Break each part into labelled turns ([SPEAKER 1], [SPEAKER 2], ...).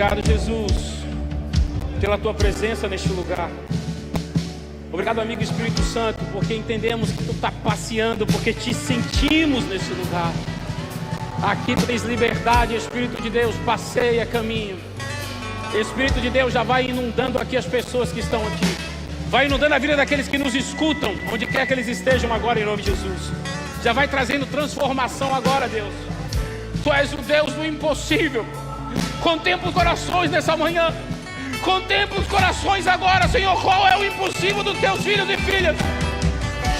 [SPEAKER 1] Obrigado, Jesus, pela tua presença neste lugar. Obrigado, amigo Espírito Santo, porque entendemos que tu está passeando, porque te sentimos nesse lugar. Aqui tens liberdade, Espírito de Deus, passeia caminho. Espírito de Deus já vai inundando aqui as pessoas que estão aqui. Vai inundando a vida daqueles que nos escutam, onde quer que eles estejam agora, em nome de Jesus. Já vai trazendo transformação agora, Deus. Tu és o Deus do impossível. Contempla os corações nessa manhã. Contempla os corações agora, Senhor. Qual é o impossível dos teus filhos e filhas?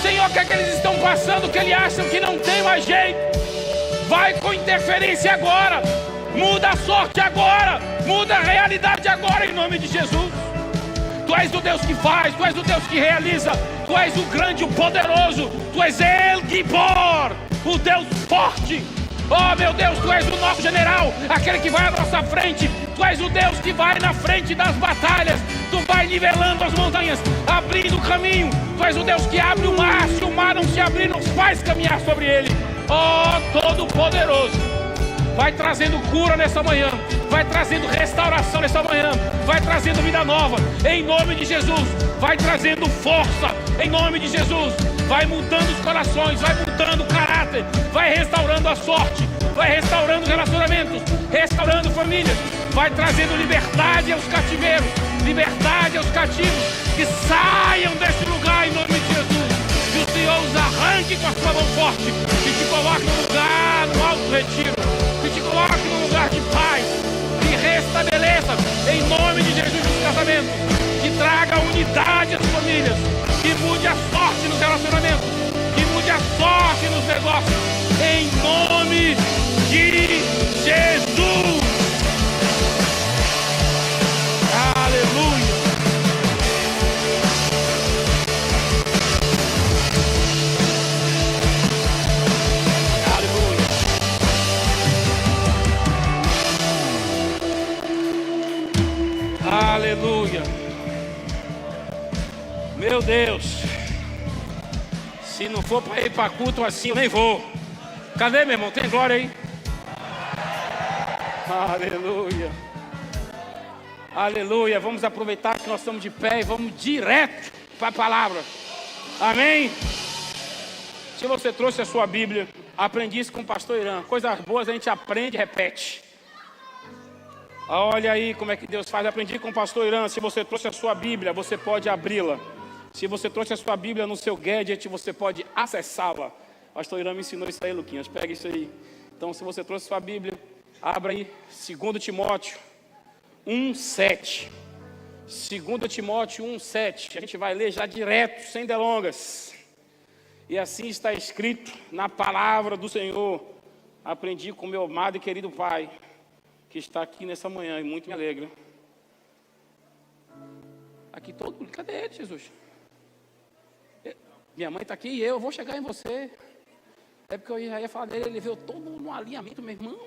[SPEAKER 1] Senhor, o que é que eles estão passando, que eles acham que não tem mais jeito? Vai com interferência agora. Muda a sorte agora. Muda a realidade agora, em nome de Jesus. Tu és o Deus que faz, Tu és o Deus que realiza. Tu és o grande, o poderoso. Tu és El Gibor, o Deus forte. Oh meu Deus, Tu és o nosso general, aquele que vai à nossa frente. Tu és o Deus que vai na frente das batalhas. Tu vai nivelando as montanhas, abrindo o caminho. Tu és o Deus que abre o mar. Se o mar não se abrir, nos faz caminhar sobre ele. Oh, Todo-Poderoso, vai trazendo cura nessa manhã, vai trazendo restauração nessa manhã, vai trazendo vida nova, em nome de Jesus. Vai trazendo força, em nome de Jesus. Vai mudando os corações, vai mudando o caráter, vai restaurando a sorte, vai restaurando os relacionamentos, restaurando famílias, vai trazendo liberdade aos cativeiros, liberdade aos cativos, que saiam desse lugar em nome de Jesus. Que o Senhor os arranque com a sua mão forte, que te coloque no lugar, no alto retiro, que te coloque num lugar de paz, que restabeleça em nome de Jesus os casamentos, que traga unidade às famílias, que mude a sorte nos relacionamentos, que mude a sorte nos negócios, em nome de Jesus. Aleluia. Aleluia. Meu Deus, se não for para ir para culto assim, eu nem vou. Cadê, meu irmão? Tem glória aí? Aleluia. Aleluia. Vamos aproveitar que nós estamos de pé e vamos direto para a palavra. Amém? Se você trouxe a sua Bíblia, aprendi isso com o pastor Irã. Coisas boas a gente aprende e repete. Olha aí como é que Deus faz. Aprendi com o pastor Irã. Se você trouxe a sua Bíblia, você pode abri-la. Se você trouxe a sua Bíblia no seu gadget, você pode acessá-la. O pastor Irã me ensinou isso aí, Luquinhas. Pega isso aí. Então, se você trouxe a sua Bíblia, abra aí 2 Timóteo 1:7. 2 Timóteo 1:7. A gente vai ler já direto, sem delongas. E assim está escrito na palavra do Senhor. Aprendi com meu amado e querido Pai, que está aqui nessa manhã e muito me alegra. Aqui todo mundo, cadê ele, Jesus? Minha mãe está aqui e eu vou chegar em você. É porque eu ia falar dele, ele veio todo no alinhamento, meu irmão.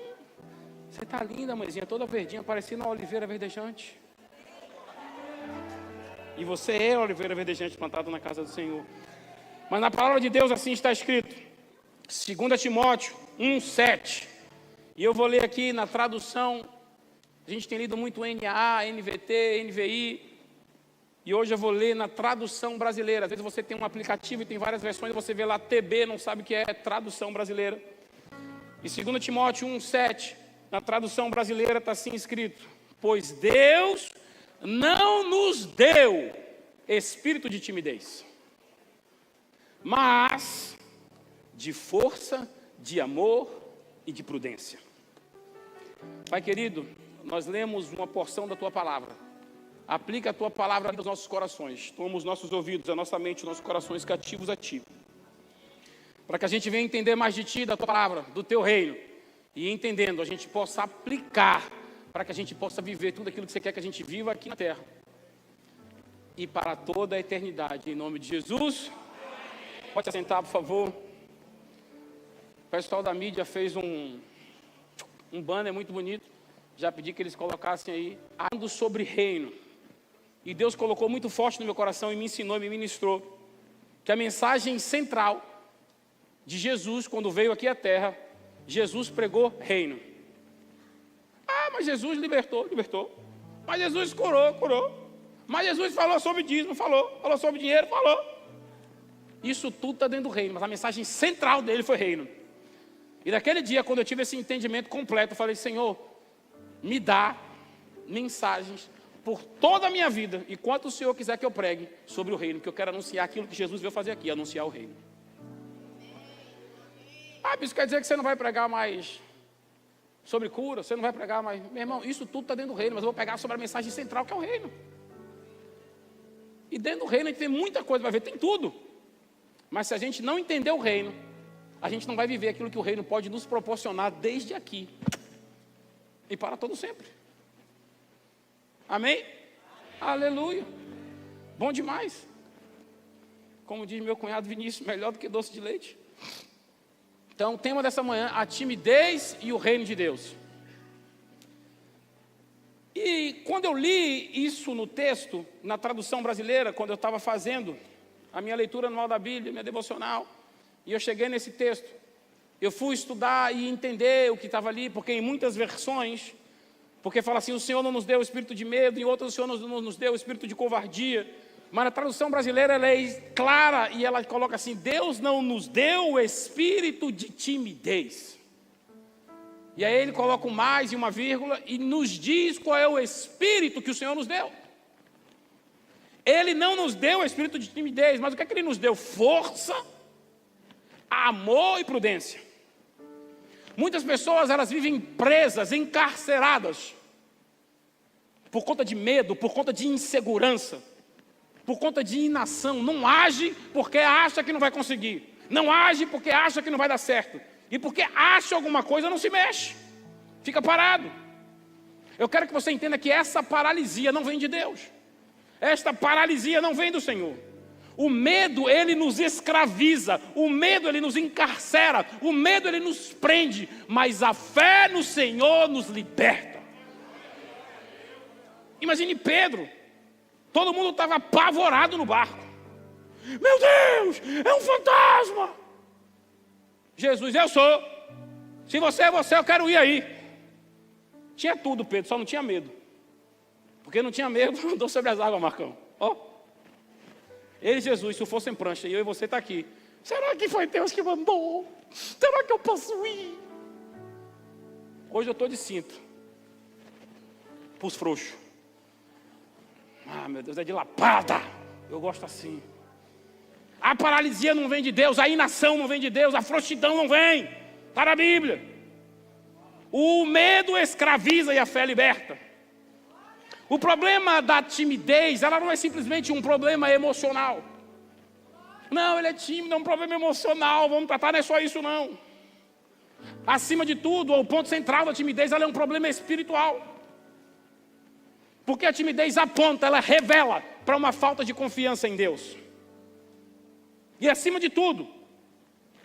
[SPEAKER 1] Você está linda, mãezinha, toda verdinha, parecendo uma oliveira verdejante. E você é a oliveira verdejante plantada na casa do Senhor. Mas na palavra de Deus assim está escrito. 2 Timóteo 1:7. E eu vou ler aqui na tradução. A gente tem lido muito NA, NVT, NVI. E hoje eu vou ler na tradução brasileira. Às vezes você tem um aplicativo e tem várias versões, você vê lá TB, não sabe o que é tradução brasileira. E 2 Timóteo 1:7, na tradução brasileira está assim escrito: pois Deus não nos deu espírito de timidez, mas de força, de amor e de prudência. Pai querido, nós lemos uma porção da Tua Palavra. Aplica a Tua Palavra nos nossos corações. Toma os nossos ouvidos, a nossa mente, os nossos corações cativos a Ti. Para que a gente venha entender mais de Ti, da Tua Palavra, do Teu reino. E entendendo, a gente possa aplicar, para que a gente possa viver tudo aquilo que Você quer que a gente viva aqui na terra. E para toda a eternidade, em nome de Jesus. Pode se sentar, por favor. O pessoal da mídia fez um banner muito bonito. Já pedi que eles colocassem aí, falando sobre reino. E Deus colocou muito forte no meu coração e me ensinou e me ministrou que a mensagem central de Jesus, quando veio aqui à terra, Jesus pregou reino. Ah, mas Jesus libertou. Mas Jesus curou. Mas Jesus falou sobre dízimo, falou sobre dinheiro, falou. Isso tudo está dentro do reino, mas a mensagem central dele foi reino. E naquele dia, quando eu tive esse entendimento completo, eu falei: Senhor, me dá mensagens por toda a minha vida, e quanto o Senhor quiser que eu pregue sobre o reino, porque eu quero anunciar aquilo que Jesus veio fazer aqui, anunciar o reino. Isso quer dizer que você não vai pregar mais sobre cura, você não vai pregar mais... Meu irmão, isso tudo está dentro do reino, mas eu vou pegar sobre a mensagem central, que é o reino. E dentro do reino a gente tem muita coisa para ver, tem tudo. Mas se a gente não entender o reino, a gente não vai viver aquilo que o reino pode nos proporcionar desde aqui e para todo sempre. Amém? Aleluia. Bom demais. Como diz meu cunhado Vinícius, melhor do que doce de leite. Então, o tema dessa manhã, a timidez e o reino de Deus. E quando eu li isso no texto, na tradução brasileira, quando eu estava fazendo a minha leitura anual da Bíblia, minha devocional, e eu cheguei nesse texto, eu fui estudar e entender o que estava ali, porque em muitas versões, porque fala assim: o Senhor não nos deu o espírito de medo, em outras o Senhor não nos deu o espírito de covardia. Mas na tradução brasileira ela é clara e ela coloca assim: Deus não nos deu o espírito de timidez. E aí ele coloca um mais e uma vírgula e nos diz qual é o espírito que o Senhor nos deu. Ele não nos deu o espírito de timidez, mas o que é que ele nos deu? Força, amor e prudência. Muitas pessoas, elas vivem presas, encarceradas, por conta de medo, por conta de insegurança, por conta de inação. Não age porque acha que não vai conseguir, não age porque acha que não vai dar certo, e porque acha alguma coisa não se mexe, fica parado. Eu quero que você entenda que essa paralisia não vem de Deus, esta paralisia não vem do Senhor. O medo, ele nos escraviza, o medo, ele nos encarcera, o medo, ele nos prende, mas a fé no Senhor nos liberta. Imagine Pedro, todo mundo estava apavorado no barco. Meu Deus, é um fantasma. Jesus: eu sou. Se você é você, eu quero ir aí. Tinha tudo, Pedro, só não tinha medo. Porque não tinha medo, andou sobre as águas, Marcão. Ele, Jesus, se eu fosse em prancha e eu e você está aqui, será que foi Deus que mandou? Será que eu posso ir? Hoje eu estou de cinto para os frouxos. Meu Deus, é de lapada. Eu gosto assim. A paralisia não vem de Deus, a inação não vem de Deus, a frouxidão não vem. Está na Bíblia. O medo escraviza e a fé liberta. O problema da timidez, ela não é simplesmente um problema emocional. Não, ele é tímido, é um problema emocional, vamos tratar, não é só isso não. Acima de tudo, o ponto central da timidez, ela é um problema espiritual. Porque a timidez aponta, ela revela para uma falta de confiança em Deus. E acima de tudo,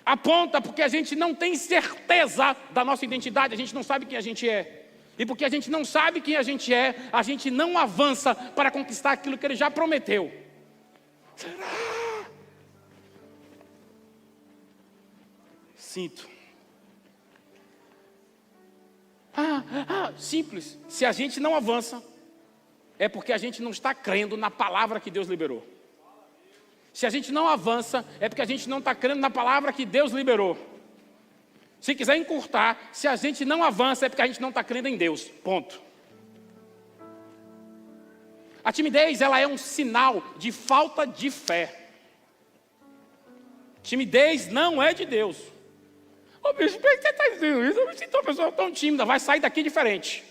[SPEAKER 1] aponta porque a gente não tem certeza da nossa identidade, a gente não sabe quem a gente é. E porque a gente não sabe quem a gente é, a gente não avança para conquistar aquilo que Ele já prometeu. Será? Sinto. Simples. Se a gente não avança, é porque a gente não está crendo na palavra que Deus liberou. Se a gente não avança, é porque a gente não está crendo na palavra que Deus liberou. Se quiser encurtar, se a gente não avança, é porque a gente não está crendo em Deus. Ponto. A timidez, ela é um sinal de falta de fé. Timidez não é de Deus. Bicho, por que você está dizendo isso? Eu me sinto uma pessoa tão tímida. Vai sair daqui diferente.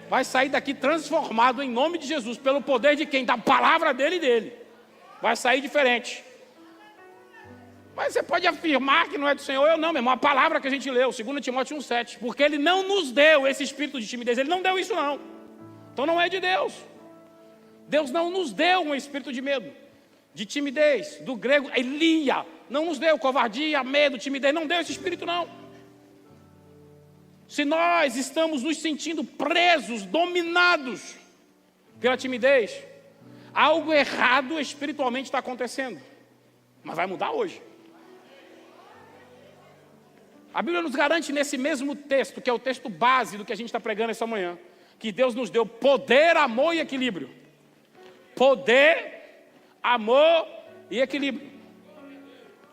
[SPEAKER 1] Vai sair daqui transformado em nome de Jesus, pelo poder de quem? Da palavra dele e dele. Vai sair diferente. Mas você pode afirmar que não é do Senhor. Eu não, meu irmão. A palavra que a gente leu, 2 Timóteo 1,7. Porque Ele não nos deu esse espírito de timidez. Ele não deu isso não. Então não é de Deus. Deus não nos deu um espírito de medo, de timidez. Do grego, Elia. Não nos deu covardia, medo, timidez. Não deu esse espírito não. Se nós estamos nos sentindo presos, dominados pela timidez, algo errado espiritualmente está acontecendo. Mas vai mudar hoje. A Bíblia nos garante nesse mesmo texto, que é o texto base do que a gente está pregando essa manhã, que Deus nos deu poder, amor e equilíbrio. Poder, amor e equilíbrio.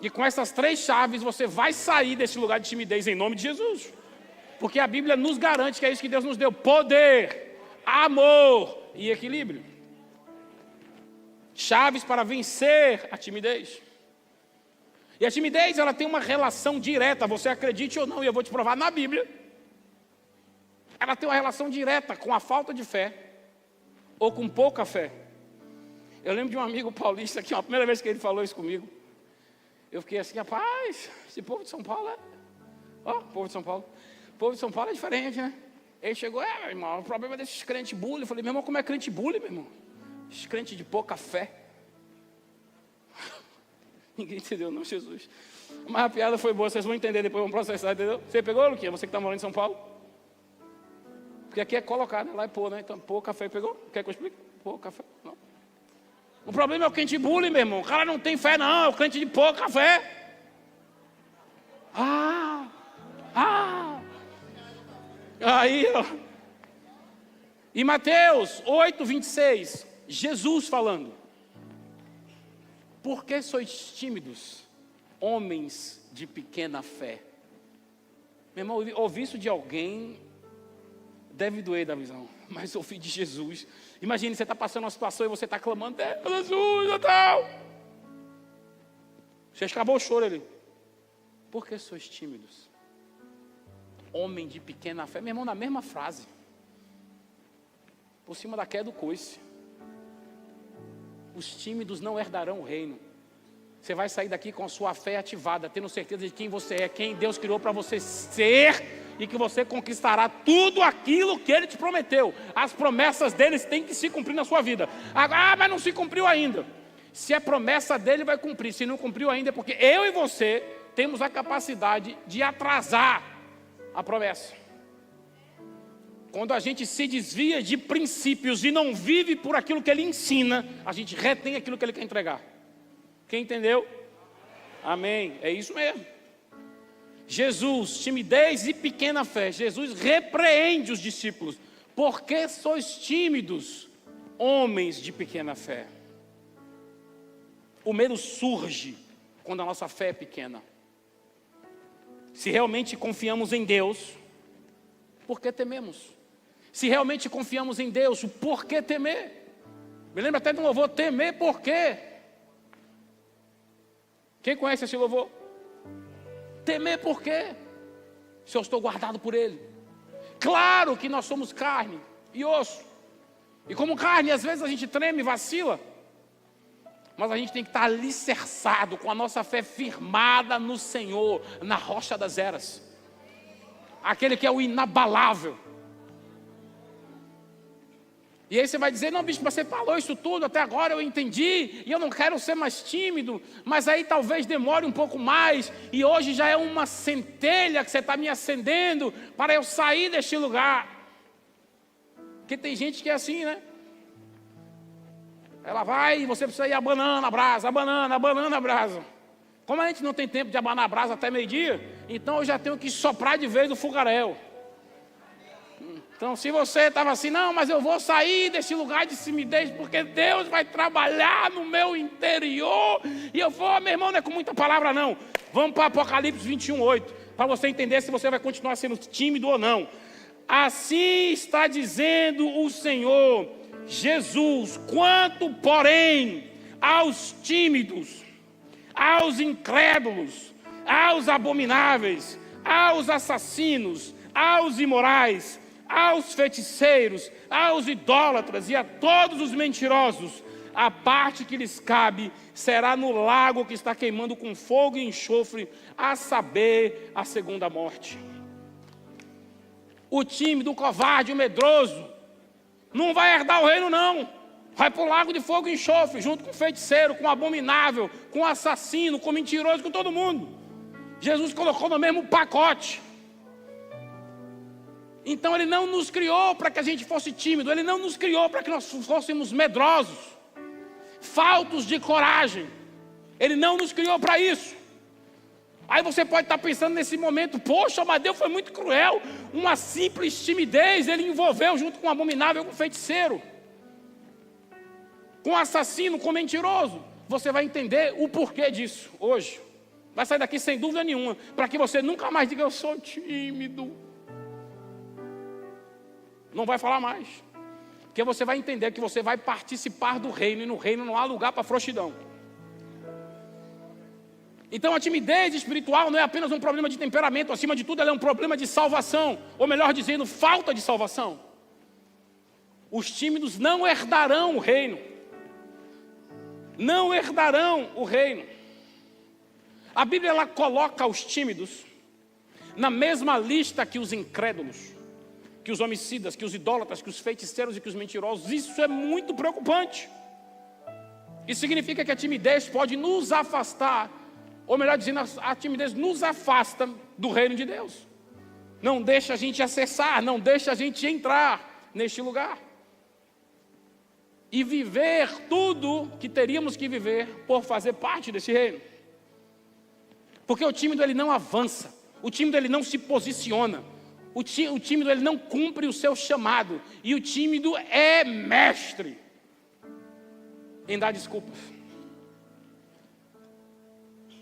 [SPEAKER 1] E com essas 3 chaves você vai sair desse lugar de timidez em nome de Jesus. Porque a Bíblia nos garante que é isso que Deus nos deu: poder, amor e equilíbrio. Chaves para vencer a timidez. E a timidez, ela tem uma relação direta, você acredite ou não, e eu vou te provar na Bíblia. Ela tem uma relação direta com a falta de fé, ou com pouca fé. Eu lembro de um amigo paulista, que a primeira vez que ele falou isso comigo, eu fiquei assim: rapaz, esse povo de São Paulo é... povo de São Paulo. O povo de São Paulo é diferente, né? Ele chegou: meu irmão, o problema é desses crentes bully. Eu falei: meu irmão, como é crente bully, meu irmão? Esses crentes de pouca fé. Ninguém entendeu, não, Jesus. Mas a piada foi boa, vocês vão entender depois, vão processar, entendeu? Você pegou, Luquinha? Você que está morando em São Paulo? Porque aqui é colocar, né? Lá é pôr, né? Então, pôr café, pegou? Quer que eu explique? Pôr café, não. O problema é o crente bullying, meu irmão. O cara não tem fé, não. É o crente de pôr café. Aí, ó. E Mateus 8:26, Jesus falando: por que sois tímidos, homens de pequena fé? Meu irmão, ouvir isso de alguém deve doer da visão, mas ouvir de Jesus. Imagine, você está passando uma situação e você está clamando: Jesus, e tal. Você acabou o choro ali. Por que sois tímidos, homem de pequena fé? Meu irmão, na mesma frase, por cima da queda do coice: os tímidos não herdarão o reino. Você vai sair daqui com a sua fé ativada, tendo certeza de quem você é, quem Deus criou para você ser, e que você conquistará tudo aquilo que Ele te prometeu. As promessas deles têm que se cumprir na sua vida. Mas não se cumpriu ainda. Se é promessa dele, vai cumprir. Se não cumpriu ainda, é porque eu e você temos a capacidade de atrasar a promessa. Quando a gente se desvia de princípios e não vive por aquilo que Ele ensina, a gente retém aquilo que Ele quer entregar. Quem entendeu? Amém. É isso mesmo. Jesus, timidez e pequena fé. Jesus repreende os discípulos: por que sois tímidos, homens de pequena fé? O medo surge quando a nossa fé é pequena. Se realmente confiamos em Deus, por que tememos? Se realmente confiamos em Deus, por que temer? Me lembra até de um louvor: temer por quê? Quem conhece esse louvor? Temer por quê? Se eu estou guardado por Ele. Claro que nós somos carne e osso. E como carne, às vezes a gente treme e vacila. Mas a gente tem que estar alicerçado, com a nossa fé firmada no Senhor, na rocha das eras. Aquele que é o inabalável. E aí você vai dizer: não, bispo, você falou isso tudo, até agora eu entendi, e eu não quero ser mais tímido, mas aí talvez demore um pouco mais, e hoje já é uma centelha que você está me acendendo, para eu sair deste lugar. Porque tem gente que é assim, né? Ela vai e você precisa ir abanando a brasa, abanando a brasa. Como a gente não tem tempo de abanar a brasa até meio-dia, então eu já tenho que soprar de vez o fogaréu. Então, se você estava assim: não, mas eu vou sair desse lugar de timidez, porque Deus vai trabalhar no meu interior, e eu vou, meu irmão, não é com muita palavra não. Vamos para Apocalipse 21:8, para você entender se você vai continuar sendo tímido ou não. Assim está dizendo o Senhor Jesus: quanto, porém, aos tímidos, aos incrédulos, aos abomináveis, aos assassinos, aos imorais, aos feiticeiros, aos idólatras e a todos os mentirosos, a parte que lhes cabe será no lago que está queimando com fogo e enxofre, a saber, a segunda morte. O tímido, o covarde, o medroso não vai herdar o reino, não. Vai para o lago de fogo e enxofre, junto com o feiticeiro, com o abominável, com o assassino, com o mentiroso, com todo mundo. Jesus colocou no mesmo pacote. Então Ele não nos criou para que a gente fosse tímido. Ele não nos criou para que nós fôssemos medrosos, faltos de coragem. Ele não nos criou para isso. Aí você pode estar pensando nesse momento: poxa, mas Deus foi muito cruel. Uma simples timidez ele envolveu junto com um abominável, com um feiticeiro, com um assassino, com um mentiroso. Você vai entender o porquê disso hoje. Vai sair daqui sem dúvida nenhuma, para que você nunca mais diga: eu sou tímido. Não vai falar mais. Porque você vai entender que você vai participar do reino, e no reino não há lugar para frouxidão. Então a timidez espiritual não é apenas um problema de temperamento, acima de tudo ela é um problema de salvação, ou melhor dizendo, falta de salvação. Os tímidos não herdarão o reino. Não herdarão o reino. A Bíblia ela coloca os tímidos na mesma lista que os incrédulos, que os homicidas, que os idólatras, que os feiticeiros e que os mentirosos. Isso é muito preocupante. Isso significa que a timidez pode nos afastar, ou melhor dizendo, a timidez nos afasta do reino de Deus. Não deixa a gente acessar, não deixa a gente entrar neste lugar e viver tudo que teríamos que viver por fazer parte desse reino. Porque o tímido ele não avança, o tímido ele não se posiciona, o tímido ele não cumpre o seu chamado, e o tímido é mestre em dar desculpas.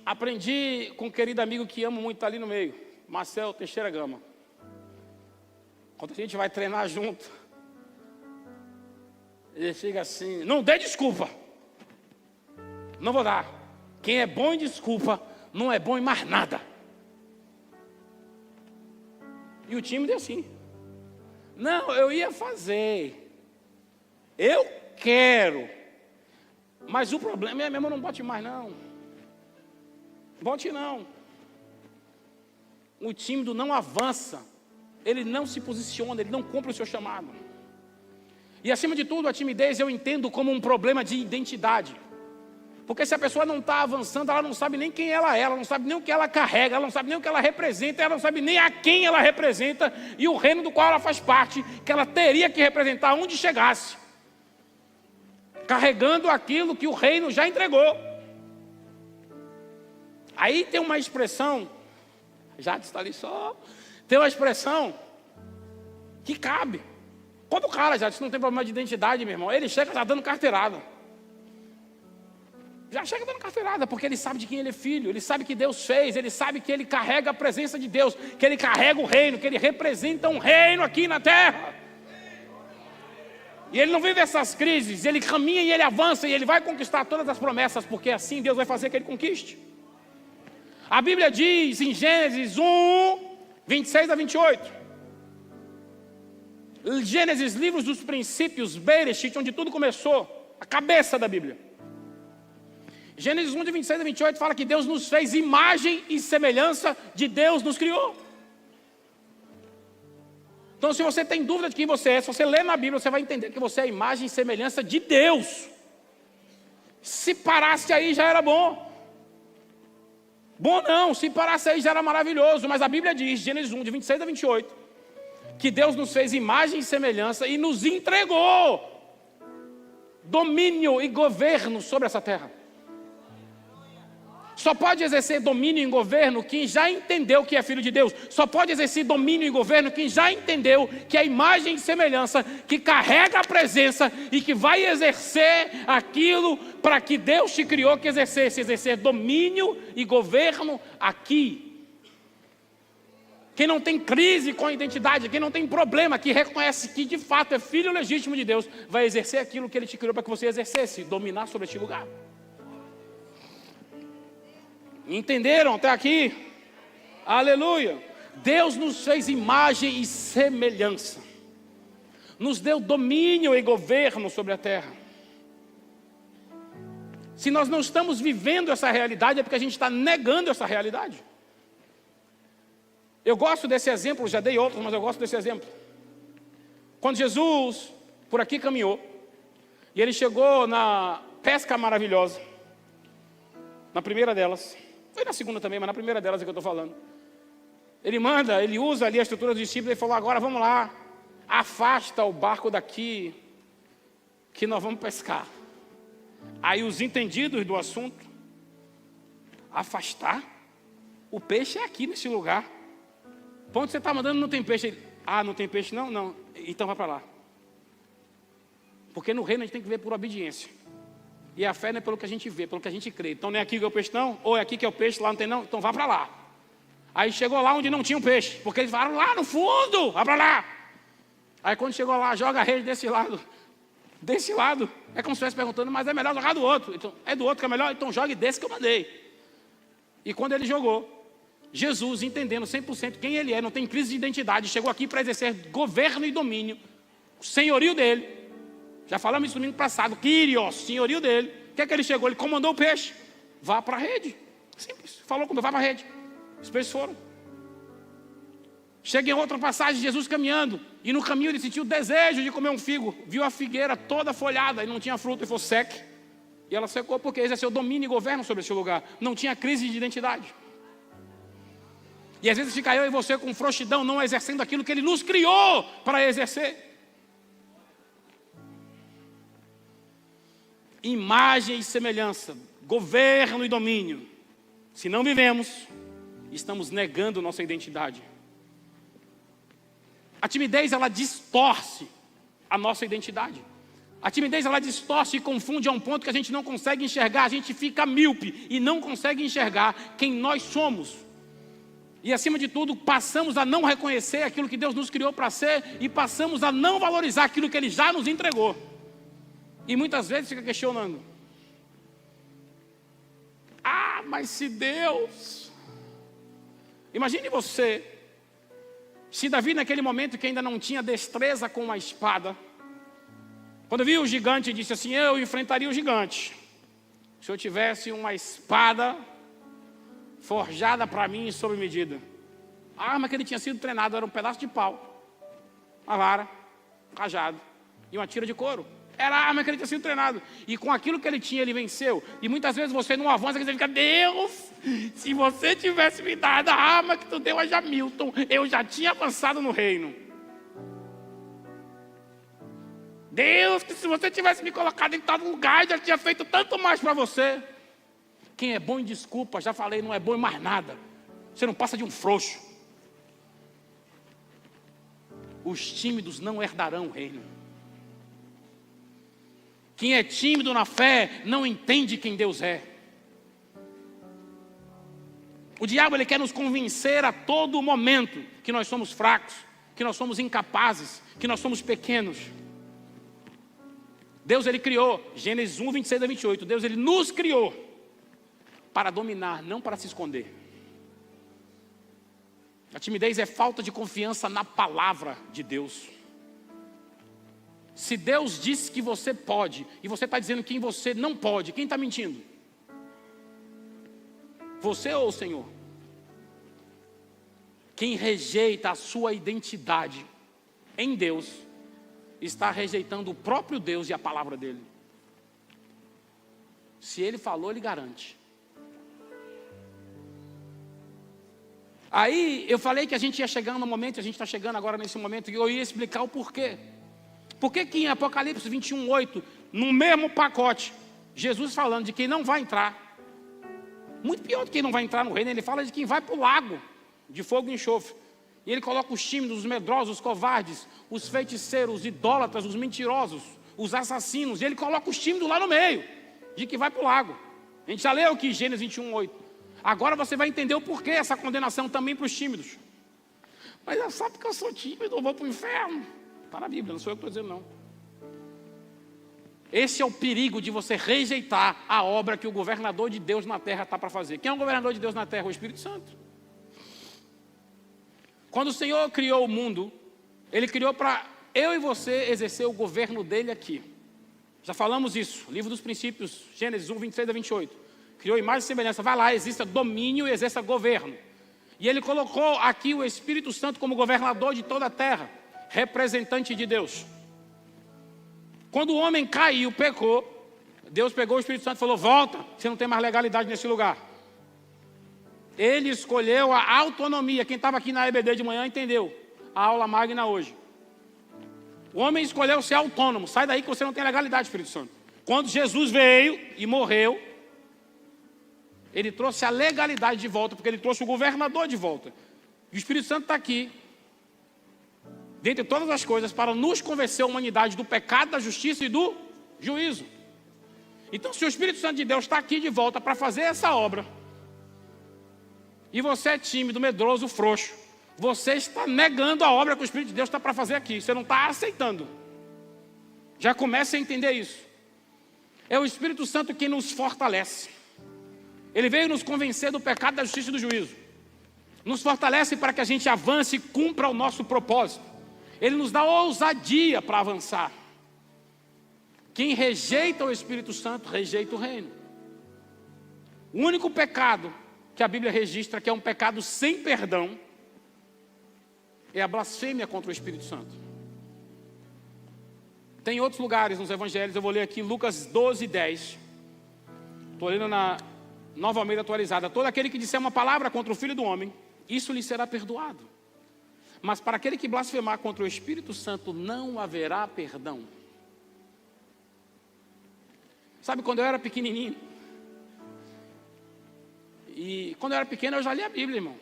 [SPEAKER 1] Aprendi com um querido amigo que amo muito, está ali no meio, Marcel Teixeira Gama. Quando a gente vai treinar junto, ele chega assim: não dê desculpa. Não vou dar. Quem é bom em desculpa não é bom em mais nada. E o tímido é assim: não, eu ia fazer, eu quero, mas o problema é mesmo, não bote mais não. Bote não. O tímido não avança, ele não se posiciona, ele não cumpre o seu chamado. E acima de tudo, a timidez eu entendo como um problema de identidade. Porque se a pessoa não está avançando, ela não sabe nem quem ela é, ela não sabe nem o que ela carrega, ela não sabe nem o que ela representa, ela não sabe nem a quem ela representa e o reino do qual ela faz parte, que ela teria que representar onde chegasse, carregando aquilo que o reino já entregou. Aí tem uma expressão, já está ali só, tem uma expressão que cabe. Quando o cara já não tem problema de identidade, meu irmão, ele chega já dando carteirada. Já chega dando carteirada, porque ele sabe de quem ele é filho, ele sabe que Deus fez, ele sabe que ele carrega a presença de Deus, que ele carrega o reino, que ele representa um reino aqui na terra. E ele não vive essas crises, ele caminha e ele avança, e ele vai conquistar todas as promessas, porque assim Deus vai fazer que ele conquiste. A Bíblia diz em Gênesis 1, 26 a 28. Gênesis, livros dos princípios, Bereshit, onde tudo começou, a cabeça da Bíblia. Gênesis 1, de 26 a 28 fala que Deus nos fez imagem e semelhança de Deus nos criou. Então se você tem dúvida de quem você é, se você ler na Bíblia, você vai entender que você é a imagem e semelhança de Deus. Se parasse aí já era bom. Bom não, se parasse aí já era maravilhoso, mas a Bíblia diz, Gênesis 1, de 26 a 28, que Deus nos fez imagem e semelhança e nos entregou domínio e governo sobre essa terra. Só pode exercer domínio e governo quem já entendeu que é filho de Deus. Só pode exercer domínio e governo quem já entendeu que é a imagem e semelhança, que carrega a presença e que vai exercer aquilo para que Deus te criou que exercesse. Exercer domínio e governo aqui. Quem não tem crise com a identidade, quem não tem problema, que reconhece que de fato é filho legítimo de Deus, vai exercer aquilo que Ele te criou para que você exercesse, dominar sobre este lugar. Entenderam até aqui? Aleluia! Deus nos fez imagem e semelhança, nos deu domínio e governo sobre a terra. Se nós não estamos vivendo essa realidade, é porque a gente está negando essa realidade. Eu gosto desse exemplo, já dei outros, mas eu gosto desse exemplo. Quando Jesus por aqui caminhou, e ele chegou na pesca maravilhosa, na primeira delas, foi na segunda também, mas na primeira delas é que eu estou falando. Ele usa ali a estrutura dos discípulos e falou: agora vamos lá, afasta o barco daqui, que nós vamos pescar. Aí os entendidos do assunto: afastar? O peixe é aqui nesse lugar. Para onde você está mandando não tem peixe. Ele, não tem peixe não? Não. Então vai para lá. Porque no reino a gente tem que ver por obediência. E a fé não é pelo que a gente vê, pelo que a gente crê. Então não é aqui que é o peixe não? Ou é aqui que é o peixe, lá não tem não? Então vá para lá. Aí chegou lá onde não tinha um peixe. Porque eles falaram lá no fundo, vá para lá. Aí quando chegou lá, joga a rede desse lado. Desse lado. É como se estivesse perguntando, mas é melhor jogar do outro. Então, é do outro que é melhor? Então jogue desse que eu mandei. E quando ele jogou, Jesus, entendendo 100% quem ele é, não tem crise de identidade, chegou aqui para exercer governo e domínio, o senhorio dele. Já falamos isso no domingo passado, Kyrios, senhorio dele. O que é que ele chegou? Ele comandou o peixe. Vá para a rede. Simples. Falou como, vá para a rede. Os peixes foram. Chega em outra passagem, Jesus caminhando, e no caminho ele sentiu o desejo de comer um figo. Viu a figueira toda folhada e não tinha fruto, e foi seca. E ela secou porque exerceu domínio e governo sobre esse lugar. Não tinha crise de identidade. E às vezes fica eu e você com frouxidão, não exercendo aquilo que ele nos criou para exercer. Imagem e semelhança, governo e domínio. Se não vivemos, estamos negando nossa identidade. A timidez, ela distorce a nossa identidade. A timidez, ela distorce e confunde a um ponto que a gente não consegue enxergar. A gente fica míope e não consegue enxergar quem nós somos. E acima de tudo, passamos a não reconhecer aquilo que Deus nos criou para ser e passamos a não valorizar aquilo que Ele já nos entregou. E muitas vezes fica questionando. Mas se Deus... Imagine você, se Davi naquele momento que ainda não tinha destreza com uma espada, quando viu o gigante, disse assim, eu enfrentaria o gigante, se eu tivesse uma espada forjada para mim sob medida. A arma que ele tinha sido treinado era um pedaço de pau, uma vara, um cajado e uma tira de couro. Era a arma que ele tinha sido treinado. E com aquilo que ele tinha, ele venceu. E muitas vezes você não avança, você fica, Deus, se você tivesse me dado a arma que tu deu a Jamilton, eu já tinha avançado no reino. Deus, que se você tivesse me colocado em tal lugar, eu já tinha feito tanto mais para você. Quem é bom em desculpa, já falei, não é bom em mais nada. Você não passa de um frouxo. Os tímidos não herdarão o reino. Quem é tímido na fé não entende quem Deus é. O diabo, ele quer nos convencer a todo momento que nós somos fracos, que nós somos incapazes, que nós somos pequenos. Deus, ele criou, Gênesis 1, 26 a 28, Deus, ele nos criou para dominar, não para se esconder. A timidez é falta de confiança na palavra de Deus. Se Deus disse que você pode, e você está dizendo que você não pode, quem está mentindo? Você ou o Senhor? Quem rejeita a sua identidade em Deus, está rejeitando o próprio Deus e a palavra dele. Se ele falou, ele garante. Aí eu falei que a gente ia chegar no momento, a gente está chegando agora nesse momento, e eu ia explicar o porquê. Por que que em Apocalipse 21, 8, no mesmo pacote, Jesus falando de quem não vai entrar, muito pior do que quem não vai entrar no reino, ele fala de quem vai para o lago de fogo e enxofre. E ele coloca os tímidos, os medrosos, os covardes, os feiticeiros, os idólatras, os mentirosos, os assassinos, e ele coloca os tímidos lá no meio, de que vai para o lago. A gente já leu aqui Gênesis 21, 8. Agora você vai entender o porquê essa condenação também para os tímidos. Mas sabe porque eu sou tímido, eu vou para o inferno. Está na Bíblia, não sou eu que estou dizendo não. Esse é o perigo de você rejeitar a obra que o governador de Deus na terra está para fazer. Quem é o governador de Deus na terra? O Espírito Santo. Quando o Senhor criou o mundo, Ele criou para eu e você exercer o governo dele aqui. Já falamos isso, livro dos princípios, Gênesis 1, 26 a 28. Criou imagem e semelhança, vai lá, exista domínio e exerça governo. E Ele colocou aqui o Espírito Santo como governador de toda a terra, representante de Deus. Quando o homem caiu, pecou, Deus pegou o Espírito Santo e falou, volta, você não tem mais legalidade nesse lugar. Ele escolheu a autonomia. Quem estava aqui na EBD de manhã entendeu a aula magna hoje. O homem escolheu ser autônomo. Sai daí que você não tem legalidade, Espírito Santo. Quando Jesus veio e morreu, Ele trouxe a legalidade de volta, porque ele trouxe o governador de volta. E o Espírito Santo está aqui, dentre todas as coisas, para nos convencer a humanidade do pecado, da justiça e do juízo. Então, se o Espírito Santo de Deus está aqui de volta para fazer essa obra, e você é tímido, medroso, frouxo, você está negando a obra que o Espírito de Deus está para fazer aqui. Você não está aceitando. Já comece a entender isso. É o Espírito Santo quem nos fortalece. Ele veio nos convencer do pecado, da justiça e do juízo. Nos fortalece para que a gente avance e cumpra o nosso propósito. Ele nos dá ousadia para avançar. Quem rejeita o Espírito Santo, rejeita o reino. O único pecado que a Bíblia registra, que é um pecado sem perdão, é a blasfêmia contra o Espírito Santo. Tem outros lugares nos evangelhos, eu vou ler aqui Lucas 12, 10. Estou lendo na Nova Almeida atualizada. Todo aquele que disser uma palavra contra o Filho do Homem, isso lhe será perdoado. Mas para aquele que blasfemar contra o Espírito Santo, não haverá perdão. Sabe, quando eu era pequenininho, e quando eu era pequeno eu já li a Bíblia, irmão.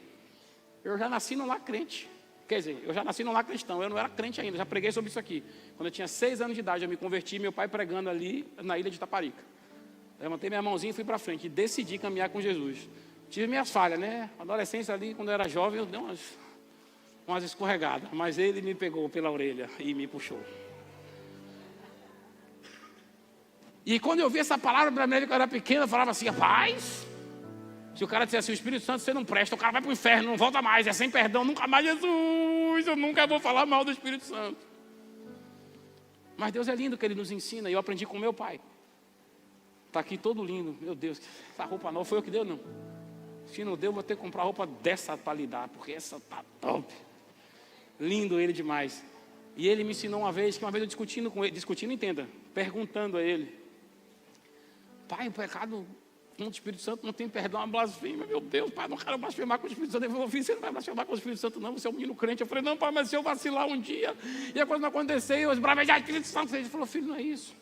[SPEAKER 1] Eu já nasci num lar crente. Quer dizer, eu já nasci num lar cristão, eu não era crente ainda, já preguei sobre isso aqui. Quando eu tinha 6 anos de idade, eu me converti, meu pai pregando ali na ilha de Itaparica. Levantei minha mãozinha e fui para frente, e decidi caminhar com Jesus. Tive minhas falhas, né? Adolescência ali, quando eu era jovem, eu dei umas escorregadas, mas ele me pegou pela orelha e me puxou. E quando eu vi essa palavra para mim, quando eu era pequeno, eu falava assim: rapaz, se o cara dissesse assim, o Espírito Santo você não presta, o cara vai para o inferno, não volta mais, é sem perdão, nunca mais. Jesus, eu nunca vou falar mal do Espírito Santo. Mas Deus é lindo que Ele nos ensina, e eu aprendi com meu pai. Está aqui todo lindo, meu Deus, essa roupa nova foi eu que deu, não. Se não deu, vou ter que comprar roupa dessa para lhe dar, porque essa tá top. Lindo ele demais. E ele me ensinou uma vez, que uma vez eu discutindo com ele, entenda, perguntando a ele: pai, o pecado contra o Espírito Santo não tem perdão, uma blasfêmia. Meu Deus, pai, não quero blasfemar com o Espírito Santo. Ele falou: filho, você não vai blasfemar com o Espírito Santo não, você é um menino crente. Eu falei: não, pai, mas se eu vacilar um dia e a coisa não acontecer, eu esbravejar o Espírito Santo. Ele falou: filho, não é isso.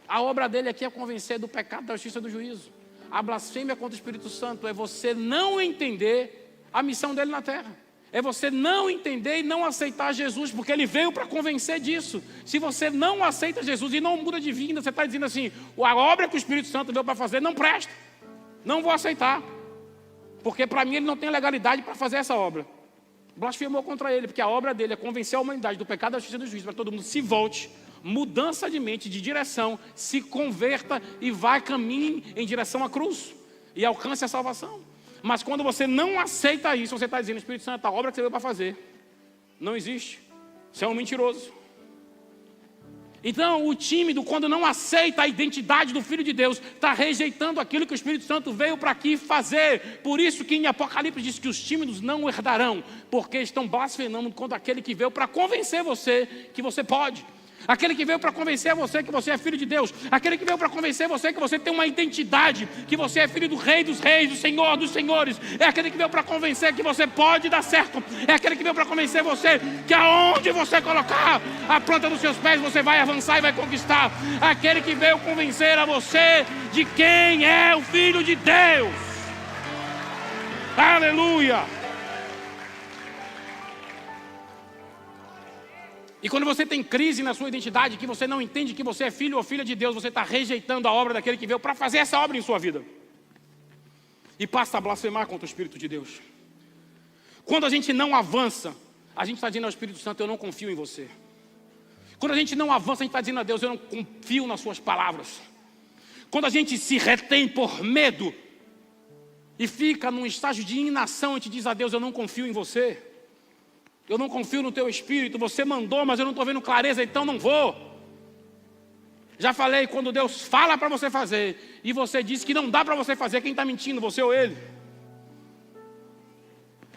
[SPEAKER 1] A obra dele aqui é convencer do pecado, da justiça e do juízo. A blasfêmia contra o Espírito Santo é você não entender a missão dele na terra. É você não entender e não aceitar Jesus, porque ele veio para convencer disso. Se você não aceita Jesus e não muda de vida, você está dizendo assim: a obra que o Espírito Santo veio para fazer não presta, não vou aceitar, porque para mim ele não tem legalidade para fazer essa obra. Blasfemou contra ele, porque a obra dele é convencer a humanidade do pecado, da justiça e do juízo, para todo mundo se volte, mudança de mente, de direção, se converta e caminhe em direção à cruz e alcance a salvação. Mas quando você não aceita isso, você está dizendo: Espírito Santo, a obra que você veio para fazer não existe, você é um mentiroso. Então o tímido, quando não aceita a identidade do Filho de Deus, está rejeitando aquilo que o Espírito Santo veio para aqui fazer. Por isso que em Apocalipse diz que os tímidos não herdarão, porque estão blasfemando contra aquele que veio para convencer você que você pode. Aquele que veio para convencer você que você é filho de Deus. Aquele que veio para convencer você que você tem uma identidade, que você é filho do Rei dos Reis, do Senhor dos Senhores. É aquele que veio para convencer que você pode dar certo. É aquele que veio para convencer você que aonde você colocar a planta dos seus pés, você vai avançar e vai conquistar. Aquele que veio convencer a você de quem é o Filho de Deus. Aleluia! E quando você tem crise na sua identidade, que você não entende que você é filho ou filha de Deus, você está rejeitando a obra daquele que veio para fazer essa obra em sua vida. E passa a blasfemar contra o Espírito de Deus. Quando a gente não avança, a gente está dizendo ao Espírito Santo: eu não confio em você. Quando a gente não avança, a gente está dizendo a Deus: eu não confio nas suas palavras. Quando a gente se retém por medo e fica num estágio de inação, a gente diz a Deus: eu não confio em você. Eu não confio no teu Espírito, você mandou, mas eu não estou vendo clareza, então não vou. Já falei, quando Deus fala para você fazer, e você diz que não dá para você fazer, quem está mentindo, você ou ele?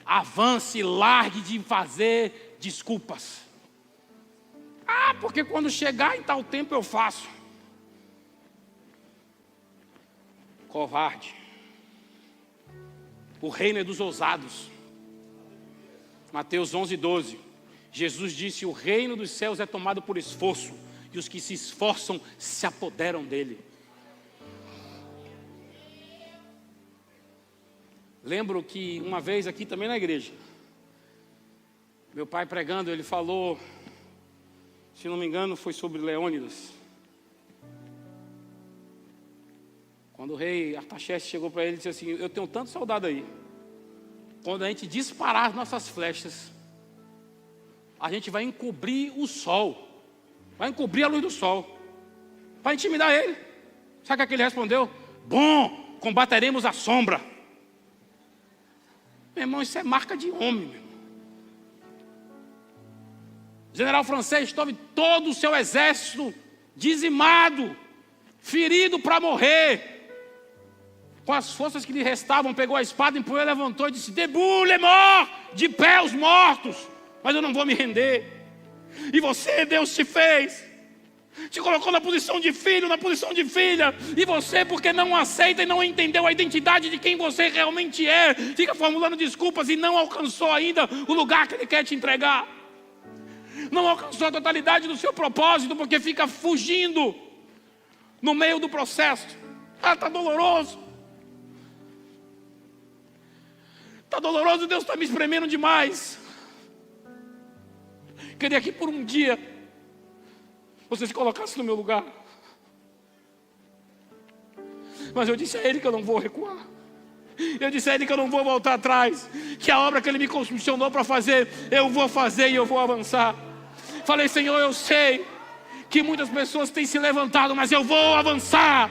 [SPEAKER 1] Avance, largue de fazer desculpas. Ah, porque quando chegar em tal tempo eu faço. Covarde. O reino é dos ousados. Mateus 11, 12. Jesus disse: o reino dos céus é tomado por esforço, e os que se esforçam se apoderam dele. Lembro que uma vez aqui também na igreja, meu pai pregando, ele falou, se não me engano, foi sobre Leônidas. Quando o rei Artaxerxes chegou para ele e disse assim: eu tenho tanto soldado aí, quando a gente disparar as nossas flechas, a gente vai encobrir o sol, vai encobrir a luz do sol, para intimidar ele. Sabe o que ele respondeu? Bom, combateremos a sombra. Meu irmão, isso é marca de homem, meu. O general francês teve todo o seu exército dizimado, ferido para morrer. Com as forças que lhe restavam, pegou a espada, empunhou, levantou e disse: debout les morts, de pé os mortos, mas eu não vou me render. E você, Deus te fez, te colocou na posição de filho, na posição de filha, e você, porque não aceita e não entendeu a identidade de quem você realmente é, fica formulando desculpas e não alcançou ainda o lugar que Ele quer te entregar. Não alcançou a totalidade do seu propósito, porque fica fugindo no meio do processo. Está doloroso. Está doloroso, Deus está me espremendo demais. Queria que por um dia você se colocasse no meu lugar. Mas eu disse a Ele que eu não vou recuar. Eu disse a Ele que eu não vou voltar atrás. Que a obra que Ele me comissionou para fazer, eu vou fazer e eu vou avançar. Falei: Senhor, eu sei que muitas pessoas têm se levantado, mas eu vou avançar.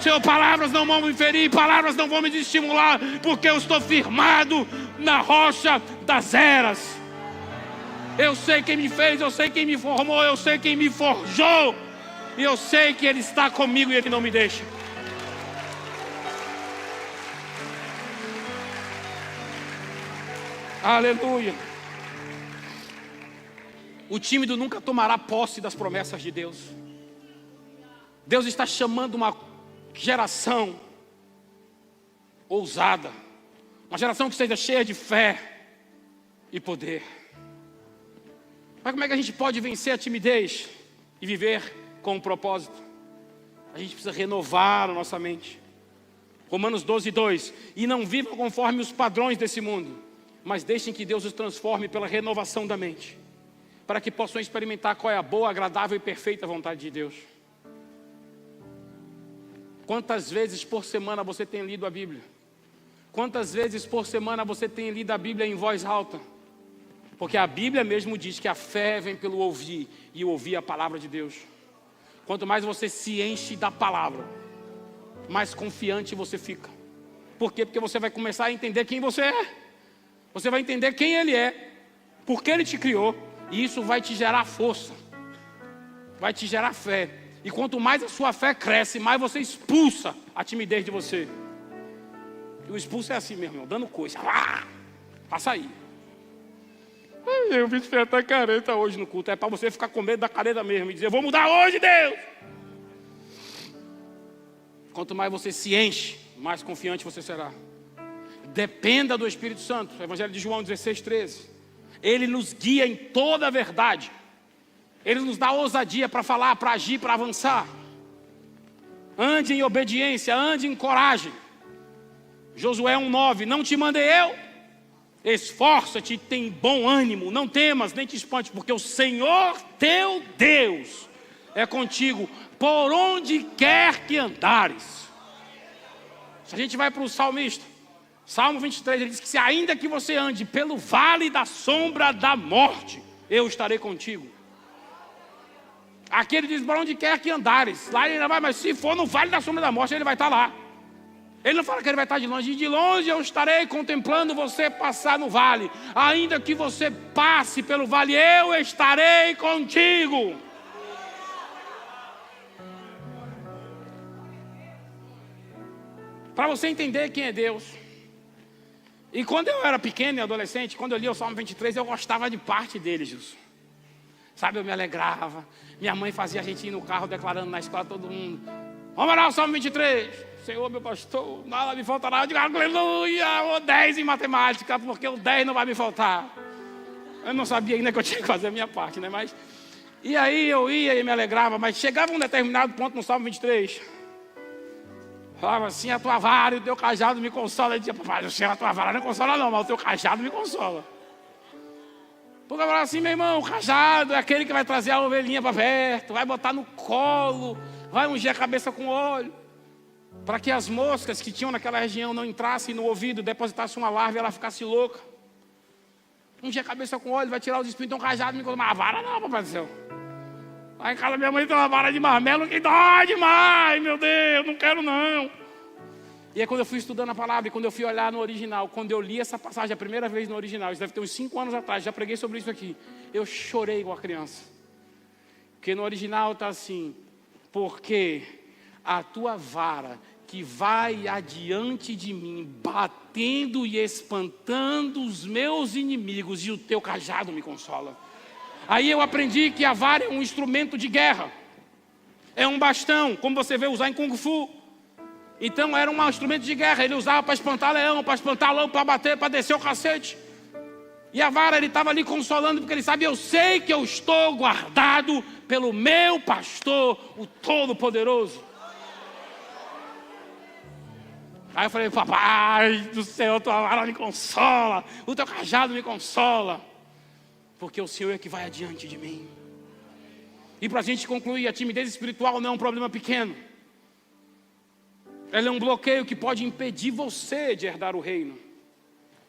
[SPEAKER 1] Senhor, palavras não vão me ferir, palavras não vão me desestimular, porque eu estou firmado na rocha das eras. Eu sei quem me fez, eu sei quem me formou, eu sei quem me forjou, e eu sei que Ele está comigo e Ele não me deixa. Aleluia. O tímido nunca tomará posse das promessas de Deus. Deus está chamando uma geração ousada, uma geração que seja cheia de fé e poder. Mas como é que a gente pode vencer a timidez e viver com um propósito? A gente precisa renovar a nossa mente. Romanos 12:2: e não vivam conforme os padrões desse mundo, mas deixem que Deus os transforme pela renovação da mente, para que possam experimentar qual é a boa, agradável e perfeita vontade de Deus. Quantas vezes por semana você tem lido a Bíblia? Quantas vezes por semana você tem lido a Bíblia em voz alta? Porque a Bíblia mesmo diz que a fé vem pelo ouvir, e ouvir a palavra de Deus. Quanto mais você se enche da palavra, mais confiante você fica. Por quê? Porque você vai começar a entender quem você é. Você vai entender quem Ele é, por que Ele te criou, e isso vai te gerar força, vai te gerar fé. E quanto mais a sua fé cresce, mais você expulsa a timidez de você. E o expulso é assim, meu irmão, dando coisa. Passa aí. Eu vi que até careta hoje no culto. É para você ficar com medo da careta mesmo e dizer: eu vou mudar hoje, Deus. Quanto mais você se enche, mais confiante você será. Dependa do Espírito Santo. Evangelho de João 16:13. Ele nos guia em toda a verdade. Ele nos dá ousadia para falar, para agir, para avançar. Ande em obediência, ande em coragem. Josué 1:9: não te mandei eu? Esforça-te e tem bom ânimo, não temas nem te espantes, porque o Senhor teu Deus é contigo por onde quer que andares. Se a gente vai para o salmista, Salmo 23, ele diz que se ainda que você ande pelo vale da sombra da morte, eu estarei contigo. Aqui ele diz: para onde quer que andares. Lá ele ainda vai, mas se for no vale da sombra da morte, ele vai estar lá. Ele não fala que ele vai estar de longe. De longe eu estarei contemplando você passar no vale. Ainda que você passe pelo vale, eu estarei contigo. Para você entender quem é Deus. E quando eu era pequeno e adolescente, quando eu lia o Salmo 23, eu gostava de parte dele, Jesus. Sabe, eu me alegrava. Minha mãe fazia a gente ir no carro declarando na escola, todo mundo: vamos orar o Salmo 23. Senhor, meu pastor, nada me faltará. Eu digo: aleluia, o 10 em matemática, porque o 10 não vai me faltar. Eu não sabia ainda que eu tinha que fazer a minha parte, né? Mas, e aí eu ia e me alegrava, mas chegava um determinado ponto no Salmo 23. Falava assim, a tua vara e o teu cajado me consola. Ele dizia, papai, o Senhor, a tua vara não consola não, mas o teu cajado me consola. Porque eu falava assim, meu irmão, o cajado é aquele que vai trazer a ovelhinha para perto, vai botar no colo, vai ungir a cabeça com óleo, para que as moscas que tinham naquela região não entrassem no ouvido, depositassem uma larva e ela ficasse louca. Ungir a cabeça com óleo, vai tirar os espíritos, então o cajado me consola. Mas a vara não, papai do céu. Lá em casa minha mãe tem uma vara de marmelo que dói demais, meu Deus, não quero não. E aí quando eu fui estudando a palavra, e quando eu fui olhar no original, quando eu li essa passagem a primeira vez no original, isso deve ter uns 5 anos atrás, já preguei sobre isso aqui, eu chorei igual a criança. Porque no original está assim, porque a tua vara que vai adiante de mim, batendo e espantando os meus inimigos, e o teu cajado me consola. Aí eu aprendi que a vara é um instrumento de guerra. É um bastão, como você vê usar em Kung Fu. Então era um instrumento de guerra. Ele usava para espantar leão, para espantar lobo, para bater, para descer o cacete. E a vara ele estava ali consolando, porque ele sabe, eu sei que eu estou guardado pelo meu pastor, o Todo-Poderoso. Aí eu falei, papai do céu, tua vara me consola, o teu cajado me consola. Porque o Senhor é que vai adiante de mim. E para a gente concluir, a timidez espiritual não é um problema pequeno. Ela é um bloqueio que pode impedir você de herdar o reino.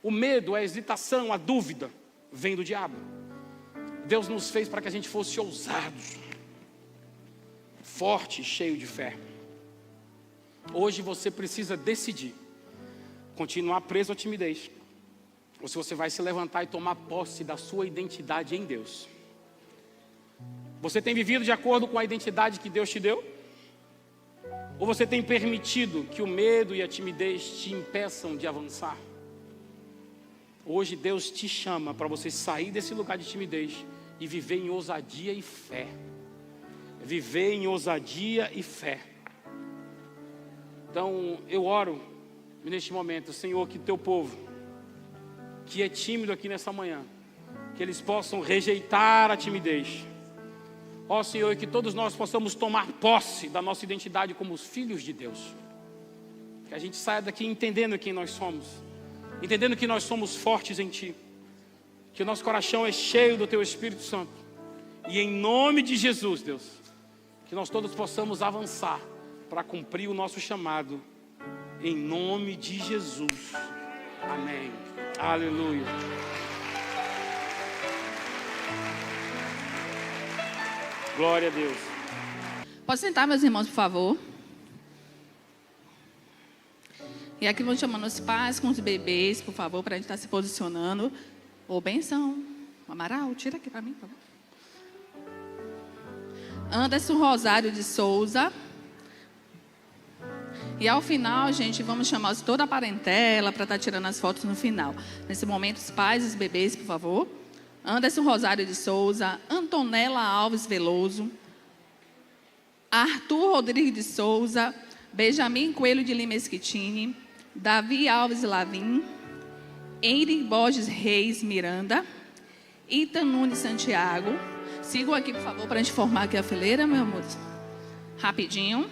[SPEAKER 1] O medo, a hesitação, a dúvida, vem do diabo. Deus nos fez para que a gente fosse ousados, forte, cheio de fé. Hoje você precisa decidir continuar preso à timidez, ou se você vai se levantar e tomar posse da sua identidade em Deus. Você tem vivido de acordo com a identidade que Deus te deu? Ou você tem permitido que o medo e a timidez te impeçam de avançar? Hoje Deus te chama para você sair desse lugar de timidez e viver em ousadia e fé. Viver em ousadia e fé. Então eu oro neste momento, Senhor, que teu povo que é tímido aqui nessa manhã, que eles possam rejeitar a timidez. Ó Senhor, que todos nós possamos tomar posse da nossa identidade como os filhos de Deus. Que a gente saia daqui entendendo quem nós somos, entendendo que nós somos fortes em Ti, que o nosso coração é cheio do Teu Espírito Santo. E em nome de Jesus, Deus, que nós todos possamos avançar para cumprir o nosso chamado, em nome de Jesus. Amém. Aleluia. Glória a Deus.
[SPEAKER 2] Pode sentar, meus irmãos, por favor. E aqui vão chamando os pais com os bebês, por favor, para a gente estar se posicionando. Ô, benção. Amaral, tira aqui para mim, por favor. Anderson Rosário de Souza. E ao final, gente, vamos chamar toda a parentela para estar tirando as fotos no final. Nesse momento, os pais e os bebês, por favor. Anderson Rosário de Souza, Antonella Alves Veloso, Arthur Rodrigues de Souza, Benjamin Coelho de Lima Esquitini, Davi Alves Lavim, Henry Borges Reis Miranda, Ita Nunes Santiago. Sigam aqui, por favor, para a gente formar aqui a fileira, meu amor. Rapidinho.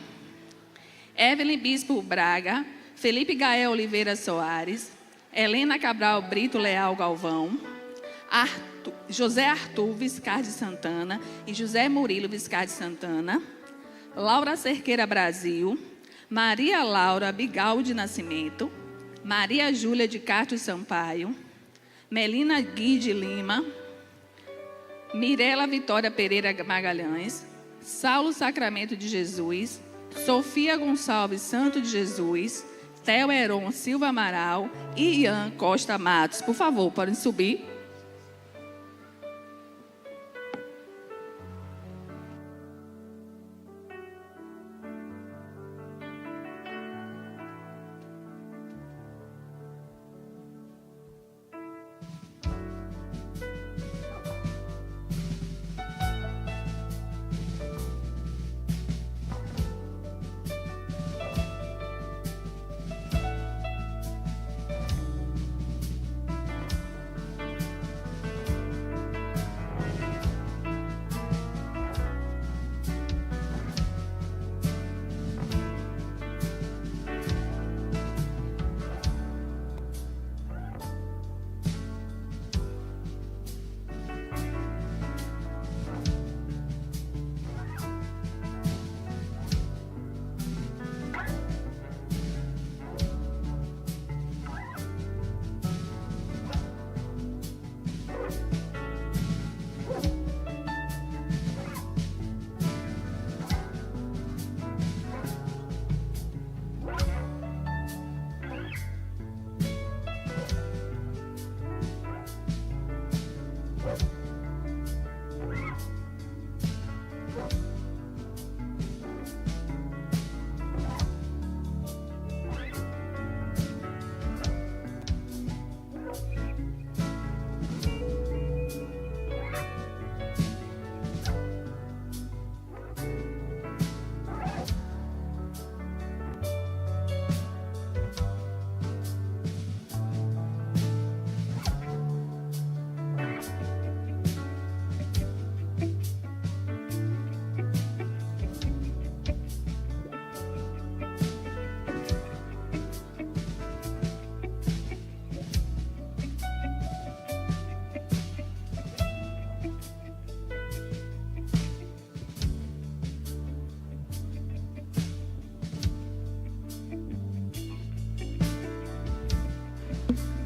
[SPEAKER 2] Evelyn Bispo Braga, Felipe Gael Oliveira Soares, Helena Cabral Brito Leal Galvão, José Arthur Viscar de Santana e José Murilo Viscar de Santana, Laura Cerqueira Brasil, Maria Laura Bigal de Nascimento, Maria Júlia de Castro Sampaio, Melina Gui de Lima, Mirela Vitória Pereira Magalhães, Saulo Sacramento de Jesus, Sofia Gonçalves Santo de Jesus, Theo Heron Silva Amaral e Ian Costa Matos. Por favor, podem subir.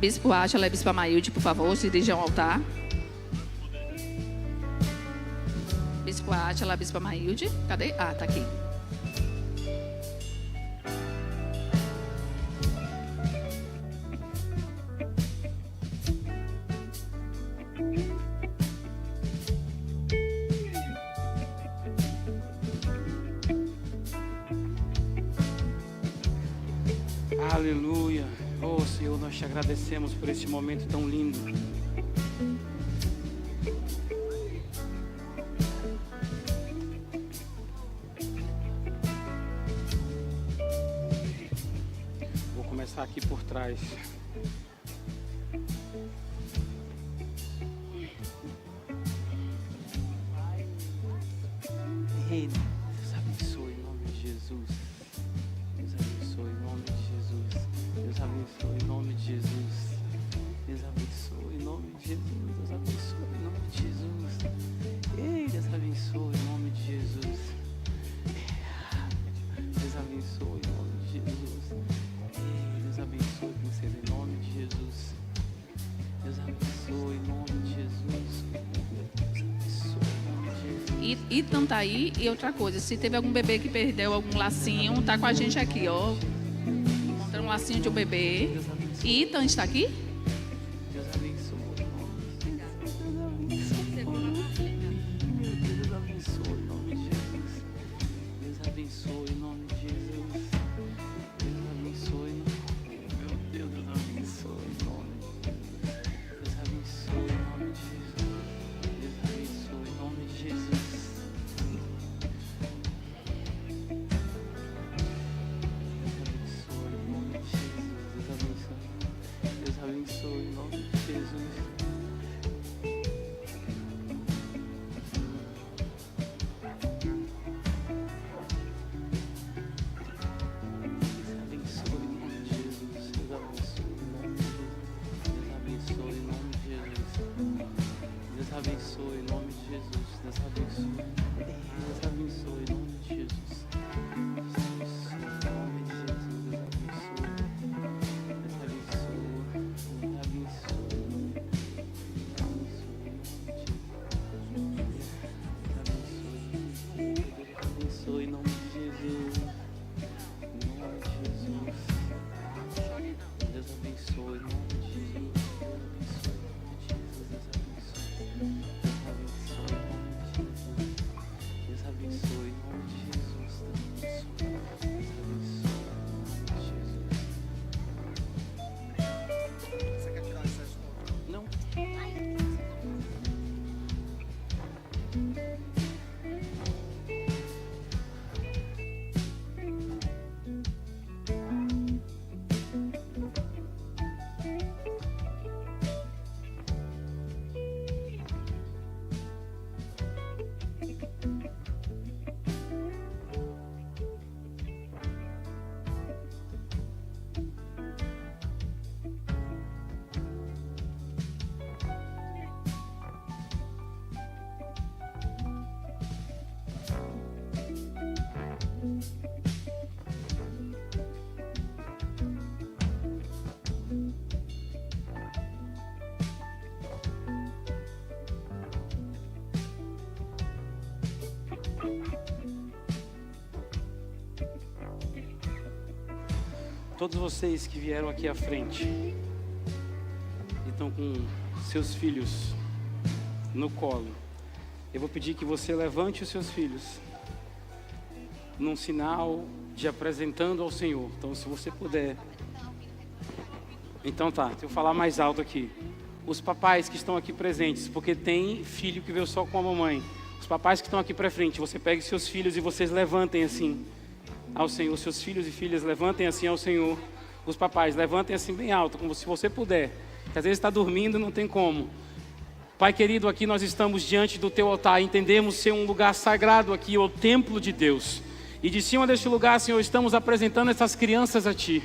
[SPEAKER 2] Bispo Átila e Bispa Maílde, por favor, se dirigam ao altar. Bispo Átila, Bispa Maílde. Cadê? Ah, tá aqui.
[SPEAKER 1] Aleluia. Oh, Senhor, nós te agradecemos por este momento tão lindo. Vou começar aqui por trás. Ei, Deus abençoe em nome de Jesus. Deus abençoe em nome de Jesus. Deus abençoe em nome de Jesus. Deus abençoe em nome de Jesus. Deus abençoe em nome de Jesus. Ei, Deus abençoe em nome de Jesus. Deus abençoe em nome de Jesus. Ei, Deus abençoe você em nome de Jesus. Deus abençoe em nome de Jesus. Deus abençoe em nome de Jesus.
[SPEAKER 2] Ethan tá aí. E outra coisa, se teve algum bebê que perdeu algum lacinho, tá com a gente aqui, ó. Encontrou um lacinho de um bebê. E Ethan está aqui?
[SPEAKER 1] Deus abençoe. Deus abençoe em nome de Jesus. Deus abençoe em nome de Jesus. Deus abençoe. Meu Deus, Deus abençoe em nome. Deus abençoe em nome de Jesus. Deus abençoe em nome de Jesus. Deus abençoe em nome de Jesus. Deus abençoe em nome de Jesus. Deus abençoe. Deus abençoe em nome de Jesus. Deus abençoe em nome de Jesus. Deus abençoe. Deus abençoe. Deus abençoe em nome de Jesus. Em nome de Jesus. Deus abençoe em nome de Jesus. Deus abençoe em nome de Jesus. Você quer tirar essa foto? Não. Todos vocês que vieram aqui à frente e estão com seus filhos no colo, eu vou pedir que você levante os seus filhos num sinal de apresentando ao Senhor. Então, se você puder. Então tá, deixa eu falar mais alto aqui. Os papais que estão aqui presentes, porque tem filho que veio só com a mamãe. Os papais que estão aqui para frente, você pegue seus filhos e vocês levantem assim ao Senhor. Seus filhos e filhas levantem assim ao Senhor. Os papais levantem assim bem alto, como se você puder. Porque às vezes está dormindo, não tem como. Pai querido, aqui nós estamos diante do teu altar. Entendemos ser um lugar sagrado aqui, o templo de Deus. E de cima deste lugar, Senhor, estamos apresentando essas crianças a ti.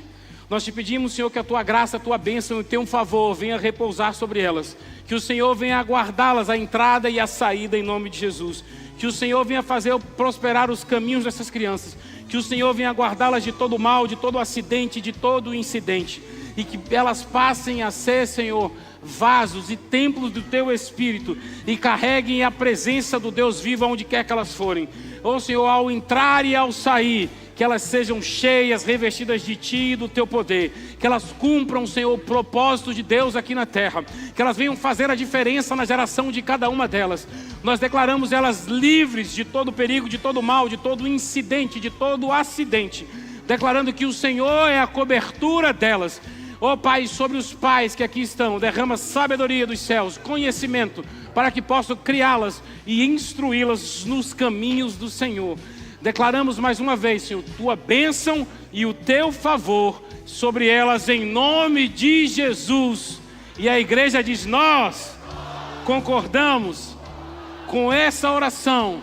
[SPEAKER 1] Nós te pedimos, Senhor, que a tua graça, a tua bênção e o teu favor venha repousar sobre elas. Que o Senhor venha guardá-las, a entrada e a saída, em nome de Jesus. Que o Senhor venha fazer prosperar os caminhos dessas crianças. Que o Senhor venha guardá-las de todo mal, de todo acidente, de todo incidente. E que elas passem a ser, Senhor, vasos e templos do teu Espírito. E carreguem a presença do Deus vivo aonde quer que elas forem. Ó Senhor, ao entrar e ao sair, que elas sejam cheias, revestidas de Ti e do Teu poder. Que elas cumpram, Senhor, o propósito de Deus aqui na terra. Que elas venham fazer a diferença na geração de cada uma delas. Nós declaramos elas livres de todo perigo, de todo mal, de todo incidente, de todo acidente. Declarando que o Senhor é a cobertura delas. Ó Pai, sobre os pais que aqui estão, derrama sabedoria dos céus, conhecimento, para que possam criá-las e instruí-las nos caminhos do Senhor. Declaramos mais uma vez, Senhor, tua bênção e o teu favor sobre elas em nome de Jesus. E a igreja diz: nós concordamos com essa oração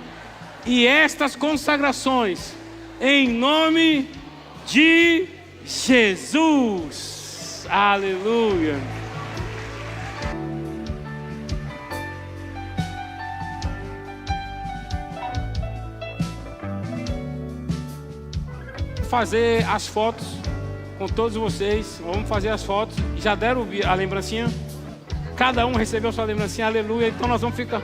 [SPEAKER 1] e estas consagrações em nome de Jesus. Aleluia. Fazer as fotos com todos vocês. Vamos fazer as fotos. Já deram a lembrancinha? Cada um recebeu sua lembrancinha, aleluia. Então nós vamos ficar.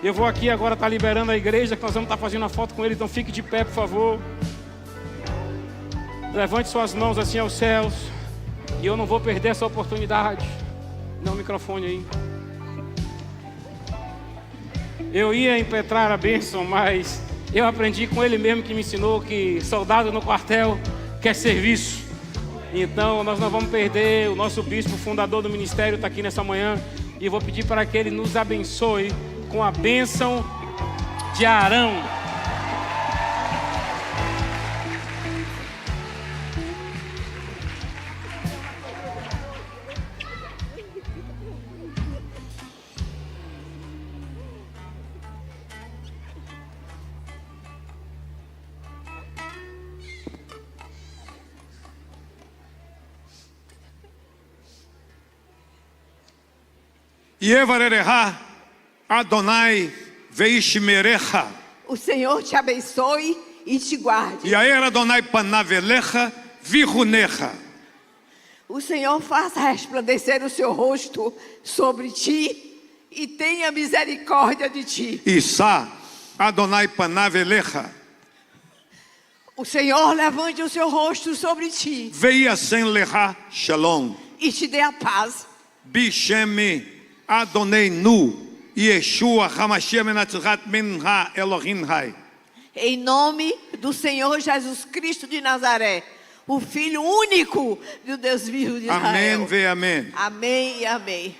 [SPEAKER 1] Eu vou aqui agora estar liberando a igreja, que nós vamos estar fazendo a foto com ele. Então fique de pé, por favor. Levante suas mãos assim aos céus. E eu não vou perder essa oportunidade. Dá o microfone aí. Eu ia impetrar a bênção, mas eu aprendi com ele mesmo, que me ensinou que soldado no quartel quer serviço. Então nós não vamos perder. O nosso bispo, fundador do ministério, está aqui nessa manhã. E eu vou pedir para que ele nos abençoe com a bênção de Arão.
[SPEAKER 3] Yevarereha Adonai veishmerecha.
[SPEAKER 4] O Senhor te abençoe e te guarde.
[SPEAKER 3] Yair Adonai panavelecha vihunecha.
[SPEAKER 4] O Senhor faça resplandecer o seu rosto sobre ti e tenha misericórdia de ti.
[SPEAKER 3] Isa Adonai panavelecha.
[SPEAKER 4] O Senhor levante o seu rosto sobre ti
[SPEAKER 3] Veiasen lecha shalom.
[SPEAKER 4] e te dê a paz.
[SPEAKER 3] Bishemi Adonai nu Yeshua Hamashia Menatzrat Minha Elohim Hai.
[SPEAKER 4] Em nome do Senhor Jesus Cristo de Nazaré, o Filho único do Deus vivo de Israel.
[SPEAKER 3] Amém ve amém.
[SPEAKER 4] Amém e amém.